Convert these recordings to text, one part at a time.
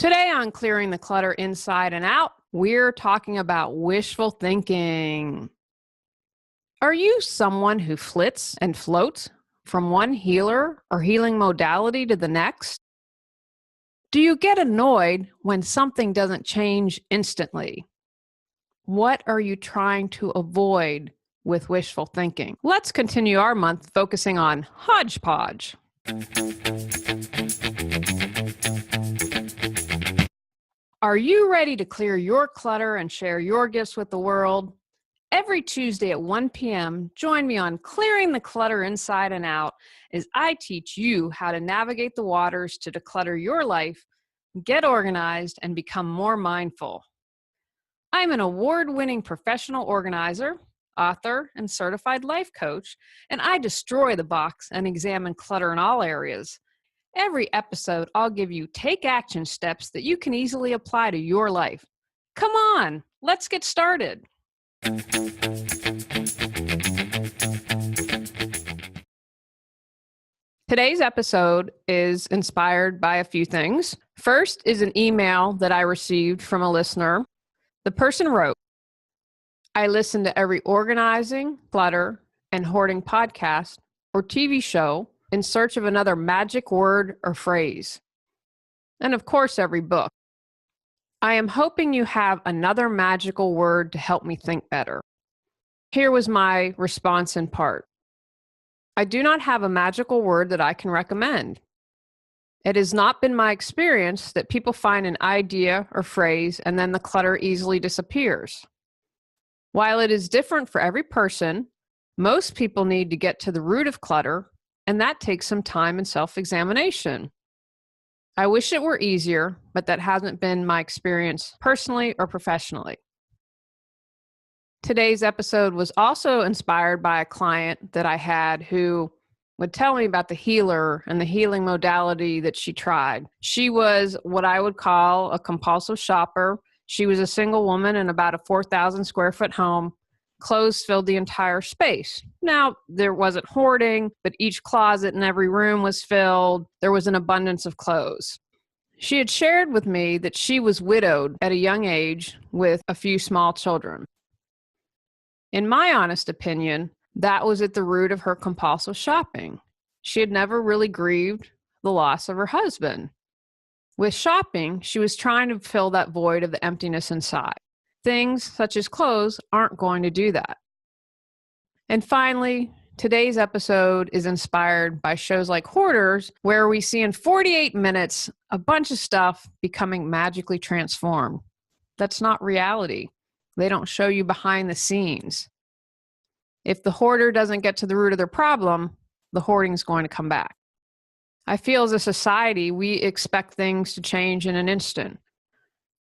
Today on Clearing the Clutter Inside and Out, we're talking about wishful thinking. Are you someone who flits and floats from one healer or healing modality to the next? Do you get annoyed when something doesn't change instantly? What are you trying to avoid with wishful thinking? Let's continue our month focusing on hodgepodge. Are you ready to clear your clutter and share your gifts with the world? Every Tuesday at 1 p.m., join me on Clearing the Clutter Inside and Out as I teach you how to navigate the waters to declutter your life, get organized, and become more mindful. I'm an award-winning professional organizer, author, and certified life coach, and I destroy the box and examine clutter in all areas. Every episode, I'll give you take action steps that you can easily apply to your life. Come on, let's get started. Today's episode is inspired by a few things. First is an email that I received from a listener. The person wrote, I listen to every organizing, clutter, and hoarding podcast or TV show in search of another magic word or phrase. And of course, every book. I am hoping you have another magical word to help me think better. Here was my response in part. I do not have a magical word that I can recommend. It has not been my experience that people find an idea or phrase and then the clutter easily disappears. While it is different for every person, most people need to get to the root of clutter, and that takes some time and self-examination. I wish it were easier, but that hasn't been my experience personally or professionally. Today's episode was also inspired by a client that I had who would tell me about the healer and the healing modality that she tried. She was what I would call a compulsive shopper. She was a single woman in about a 4,000 square foot home. Clothes filled the entire space. Now, there wasn't hoarding, but each closet in every room was filled. There was an abundance of clothes. She had shared with me that she was widowed at a young age with a few small children. In my honest opinion, that was at the root of her compulsive shopping. She had never really grieved the loss of her husband. With shopping, she was trying to fill that void of the emptiness inside. Things such as clothes aren't going to do that. And finally, today's episode is inspired by shows like Hoarders, where we see in 48 minutes a bunch of stuff becoming magically transformed. That's not reality. They don't show you behind the scenes. If the hoarder doesn't get to the root of their problem, the hoarding is going to come back. I feel as a society, we expect things to change in an instant.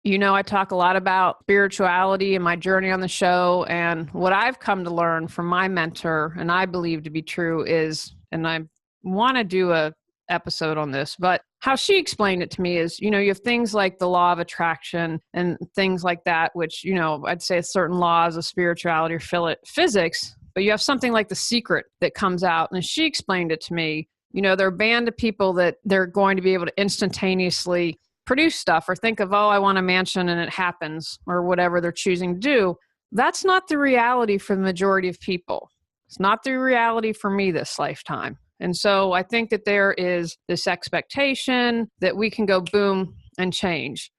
You know, I talk a lot about spirituality and my journey on the show, and what I've come to learn from my mentor, and I believe to be true is, and I want to do a episode on this, but how she explained it to me is, you know, you have things like the law of attraction and things like that, which, you know, I'd say certain laws of spirituality or physics, but you have something like The Secret that comes out, and she explained it to me. You know, there are a band of people that they're going to be able to instantaneously produce stuff or think of, oh, I want a mansion and it happens, or whatever they're choosing to do. That's not the reality for the majority of people. It's not the reality for me this lifetime. And so I think that there is this expectation that we can go boom and change.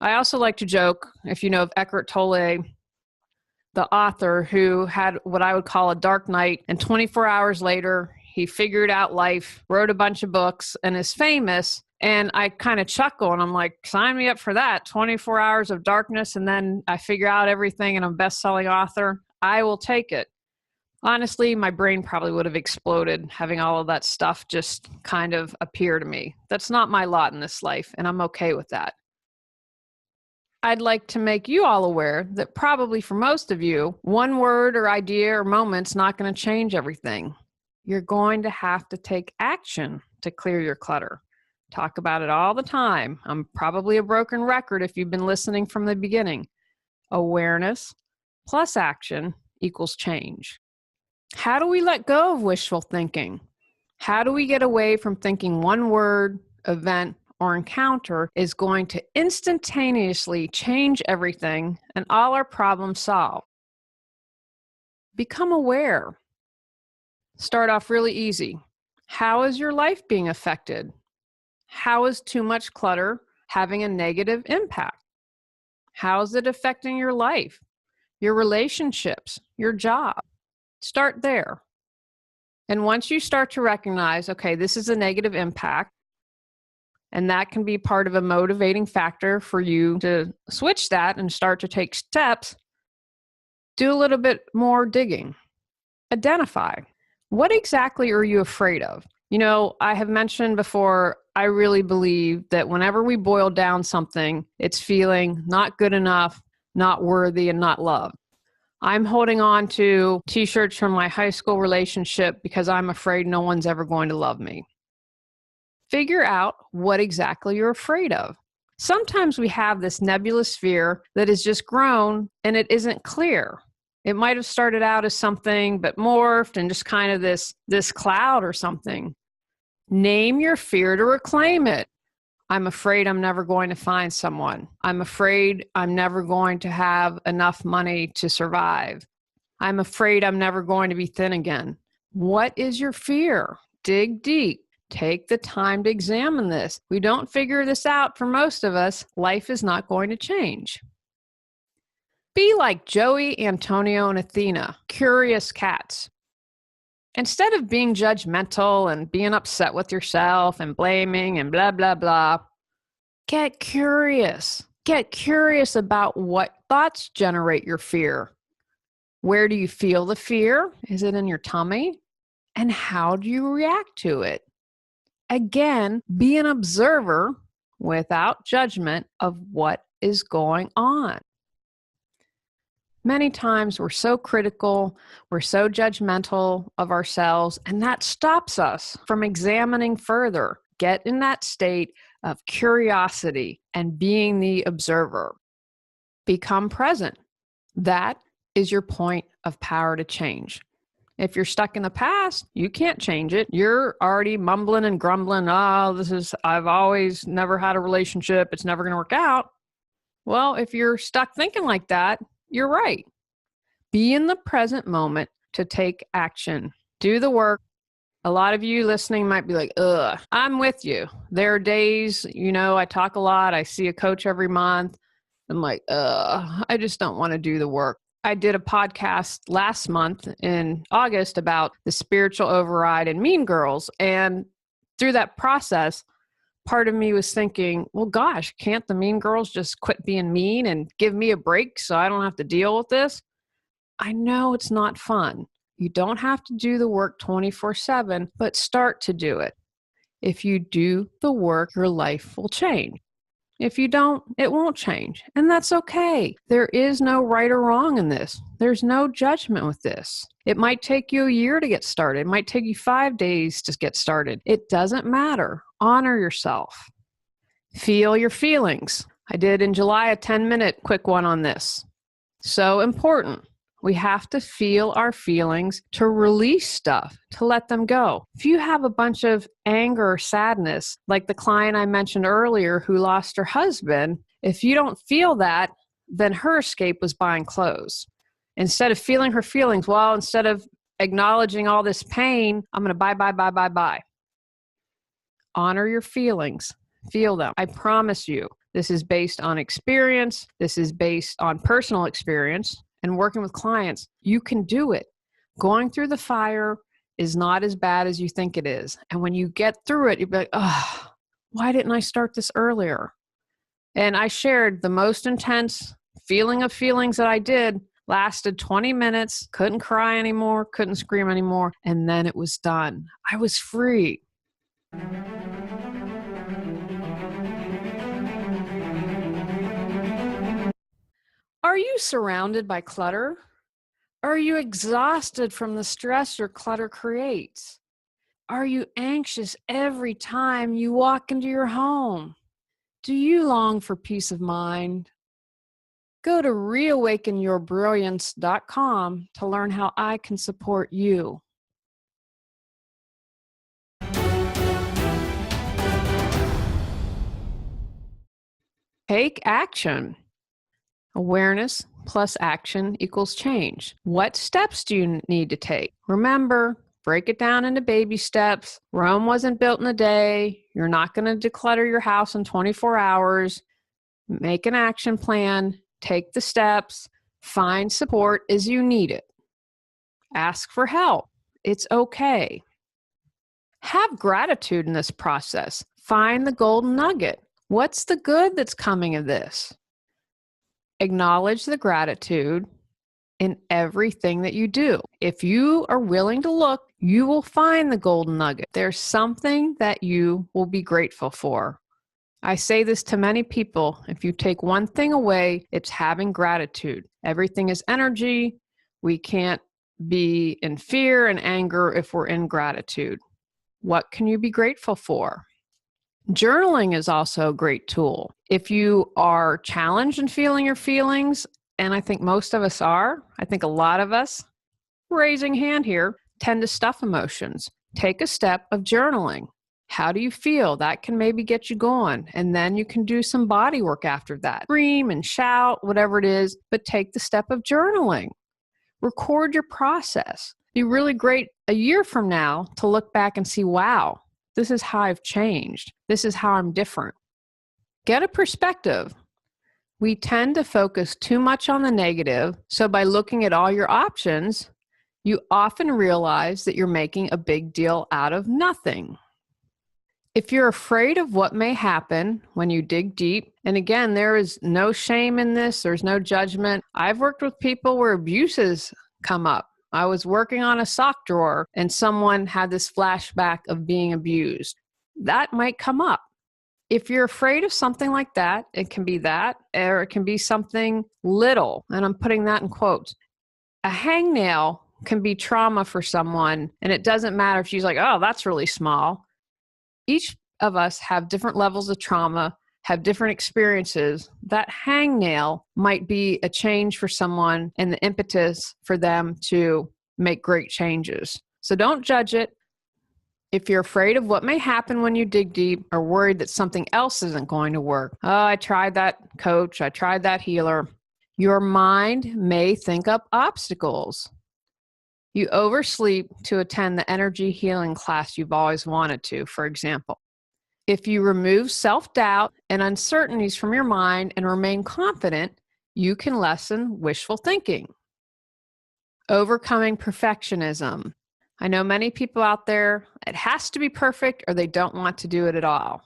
I also like to joke, if you know of Eckhart Tolle, the author who had what I would call a dark night, and 24 hours later, he figured out life, wrote a bunch of books, and is famous. And I kind of chuckle and I'm like, sign me up for that. 24 hours of darkness and then I figure out everything and I'm a best-selling author. I will take it. Honestly, my brain probably would have exploded having all of that stuff just kind of appear to me. That's not my lot in this life, and I'm okay with that. I'd like to make you all aware that probably for most of you, one word or idea or moment's not going to change everything. You're going to have to take action to clear your clutter. Talk about it all the time. I'm probably a broken record if you've been listening from the beginning. Awareness plus action equals change. How do we let go of wishful thinking? How do we get away from thinking one word, event, or encounter is going to instantaneously change everything and all our problems solved. Become aware. Start off really easy. How is your life being affected? How is too much clutter having a negative impact? How is it affecting your life, your relationships, your job? Start there. And once you start to recognize, okay, this is a negative impact, and that can be part of a motivating factor for you to switch that and start to take steps, do a little bit more digging. Identify. What exactly are you afraid of? You know, I have mentioned before, I really believe that whenever we boil down something, it's feeling not good enough, not worthy, and not loved. I'm holding on to t-shirts from my high school relationship because I'm afraid no one's ever going to love me. Figure out what exactly you're afraid of. Sometimes we have this nebulous fear that has just grown and it isn't clear. It might have started out as something but morphed and just kind of this cloud or something. Name your fear to reclaim it. I'm afraid I'm never going to find someone. I'm afraid I'm never going to have enough money to survive. I'm afraid I'm never going to be thin again. What is your fear? Dig deep. Take the time to examine this. We don't figure this out for most of us. Life is not going to change. Be like Joey, Antonio, and Athena, curious cats. Instead of being judgmental and being upset with yourself and blaming and blah, blah, blah, get curious. Get curious about what thoughts generate your fear. Where do you feel the fear? Is it in your tummy? And how do you react to it? Again, be an observer without judgment of what is going on. Many times we're so critical, we're so judgmental of ourselves, and that stops us from examining further. Get in that state of curiosity and being the observer. Become present. That is your point of power to change. If you're stuck in the past, you can't change it. You're already mumbling and grumbling, I've always never had a relationship, it's never going to work out. Well, if you're stuck thinking like that, you're right. Be in the present moment to take action. Do the work. A lot of you listening might be like, ugh, I'm with you. There are days, I talk a lot. I see a coach every month. I'm like, I just don't want to do the work. I did a podcast last month in August about the spiritual override and Mean Girls. And through that process, part of me was thinking, well, gosh, can't the mean girls just quit being mean and give me a break so I don't have to deal with this? I know it's not fun. You don't have to do the work 24/7, but start to do it. If you do the work, your life will change. If you don't, it won't change. And that's okay. There is no right or wrong in this. There's no judgment with this. It might take you a year to get started. It might take you 5 days to get started. It doesn't matter. Honor yourself. Feel your feelings. I did in July a 10-minute quick one on this. So important. We have to feel our feelings to release stuff, to let them go. If you have a bunch of anger or sadness, like the client I mentioned earlier who lost her husband, if you don't feel that, then her escape was buying clothes. Instead of feeling her feelings, instead of acknowledging all this pain, I'm going to buy. Honor your feelings. Feel them. I promise you, this is based on experience. This is based on personal experience. And working with clients, you can do it. Going through the fire is not as bad as you think it is. And when you get through it, you'll be like, why didn't I start this earlier? And I shared the most intense feeling of feelings that I did lasted 20 minutes, couldn't cry anymore, couldn't scream anymore. And then it was done. I was free. Are you surrounded by clutter? Are you exhausted from the stress your clutter creates? Are you anxious every time you walk into your home? Do you long for peace of mind? Go to reawakenyourbrilliance.com to learn how I can support you. Take action. Awareness plus action equals change. What steps do you need to take? Remember, break it down into baby steps. Rome wasn't built in a day. You're not going to declutter your house in 24 hours. Make an action plan. Take the steps. Find support as you need it. Ask for help. It's okay. Have gratitude in this process. Find the golden nugget. What's the good that's coming of this? Acknowledge the gratitude in everything that you do. If you are willing to look, you will find the golden nugget. There's something that you will be grateful for. I say this to many people. If you take one thing away, it's having gratitude. Everything is energy. We can't be in fear and anger if we're in gratitude. What can you be grateful for? Journaling is also a great tool. If you are challenged in feeling your feelings, and I think most of us are, I think a lot of us, raising hand here, tend to stuff emotions. Take a step of journaling. How do you feel? That can maybe get you going. And then you can do some body work after that. Scream and shout, whatever it is, but take the step of journaling. Record your process. Be really great a year from now to look back and see, wow, this is how I've changed. This is how I'm different. Get a perspective. We tend to focus too much on the negative, so by looking at all your options, you often realize that you're making a big deal out of nothing. If you're afraid of what may happen when you dig deep, and again, there is no shame in this, there's no judgment. I've worked with people where abuses come up. I was working on a sock drawer and someone had this flashback of being abused. That might come up. If you're afraid of something like that, it can be that, or it can be something little, and I'm putting that in quotes. A hangnail can be trauma for someone, and it doesn't matter if she's like, oh, that's really small. Each of us have different levels of trauma, have different experiences. That hangnail might be a change for someone and the impetus for them to make great changes. So don't judge it. If you're afraid of what may happen when you dig deep or worried that something else isn't going to work, oh, I tried that coach, I tried that healer, your mind may think up obstacles. You oversleep to attend the energy healing class you've always wanted to, for example. If you remove self-doubt and uncertainties from your mind and remain confident, you can lessen wishful thinking. Overcoming perfectionism. I know many people out there, it has to be perfect or they don't want to do it at all.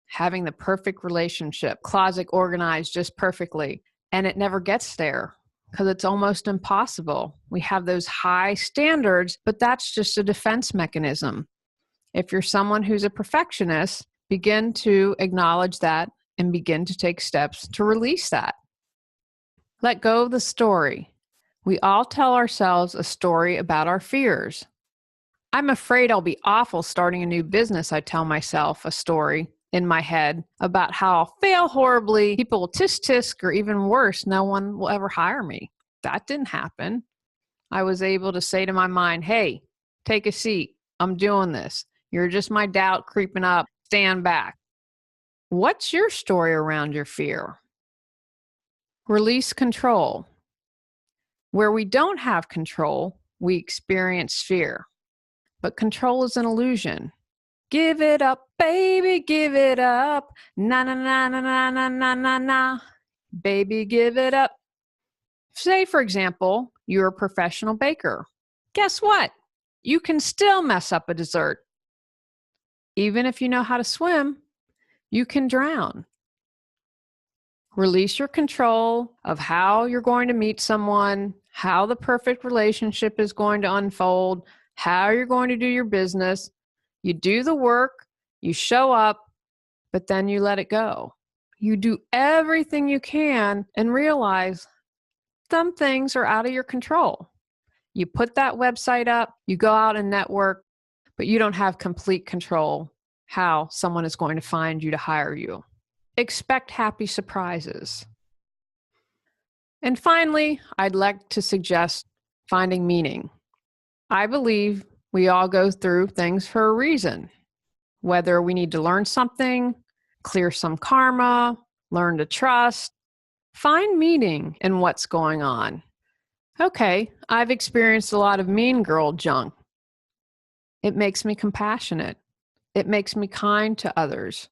Having the perfect relationship, closet organized just perfectly, and it never gets there because it's almost impossible. We have those high standards, but that's just a defense mechanism. If you're someone who's a perfectionist, begin to acknowledge that and begin to take steps to release that. Let go of the story. We all tell ourselves a story about our fears. I'm afraid I'll be awful starting a new business, I tell myself a story in my head about how I'll fail horribly, people will tisk, or even worse, no one will ever hire me. That didn't happen. I was able to say to my mind, hey, take a seat. I'm doing this. You're just my doubt creeping up. Stand back. What's your story around your fear? Release control. Where we don't have control, we experience fear. But control is an illusion. Give it up, baby, give it up. Na na na na na na na na na. Baby, give it up. Say, for example, you're a professional baker. Guess what? You can still mess up a dessert. Even if you know how to swim, you can drown. Release your control of how you're going to meet someone, how the perfect relationship is going to unfold, how you're going to do your business. You do the work, you show up, but then you let it go. You do everything you can and realize some things are out of your control. You put that website up, you go out and network, but you don't have complete control how someone is going to find you to hire you. Expect happy surprises. And finally, I'd like to suggest finding meaning. I believe we all go through things for a reason, whether we need to learn something, clear some karma, learn to trust, find meaning in what's going on. Okay, I've experienced a lot of mean girl junk. It makes me compassionate. It makes me kind to others.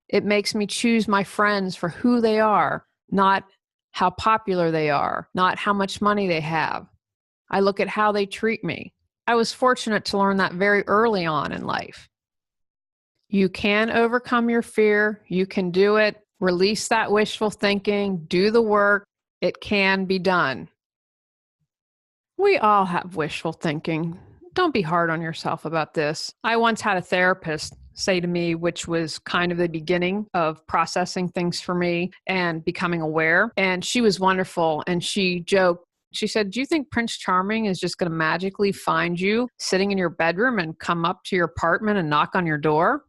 It makes me choose my friends for who they are, not how popular they are, not how much money they have. I look at how they treat me. I was fortunate to learn that very early on in life. You can overcome your fear. You can do it. Release that wishful thinking. Do the work. It can be done. We all have wishful thinking. Don't be hard on yourself about this. I once had a therapist say to me, which was kind of the beginning of processing things for me and becoming aware. And she was wonderful. And she joked, she said, "Do you think Prince Charming is just going to magically find you sitting in your bedroom and come up to your apartment and knock on your door?"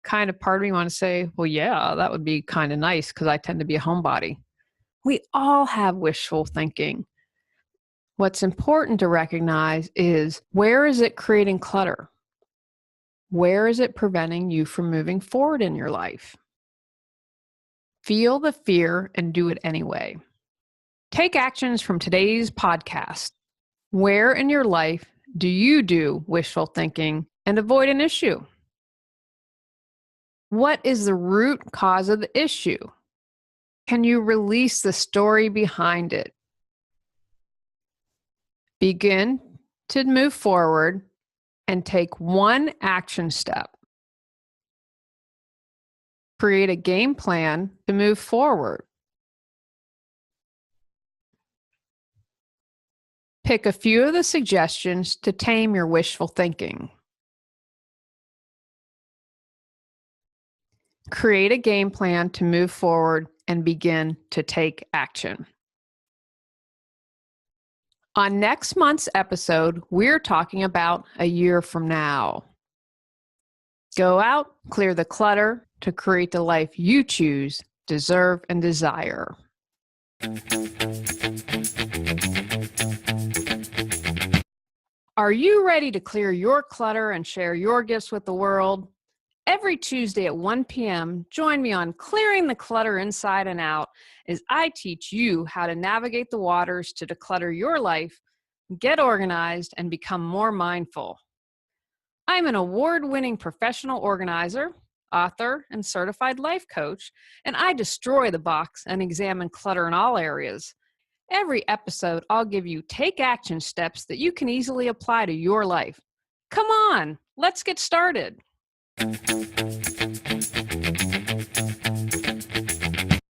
Kind of part of me want to say, well, yeah, that would be kind of nice because I tend to be a homebody. We all have wishful thinking. What's important to recognize is, where is it creating clutter? Where is it preventing you from moving forward in your life? Feel the fear and do it anyway. Take actions from today's podcast. Where in your life do you do wishful thinking and avoid an issue? What is the root cause of the issue? Can you release the story behind it? Begin to move forward and take one action step. Create a game plan to move forward. Pick a few of the suggestions to tame your wishful thinking. Create a game plan to move forward and begin to take action. On next month's episode, we're talking about a year from now. Go out, clear the clutter to create the life you choose, deserve, and desire. Are you ready to clear your clutter and share your gifts with the world? Every Tuesday at 1 p.m., join me on Clearing the Clutter Inside and Out as I teach you how to navigate the waters to declutter your life, get organized, and become more mindful. I'm an award-winning professional organizer, author, and certified life coach, and I destroy the box and examine clutter in all areas. Every episode, I'll give you take action steps that you can easily apply to your life. Come on, let's get started.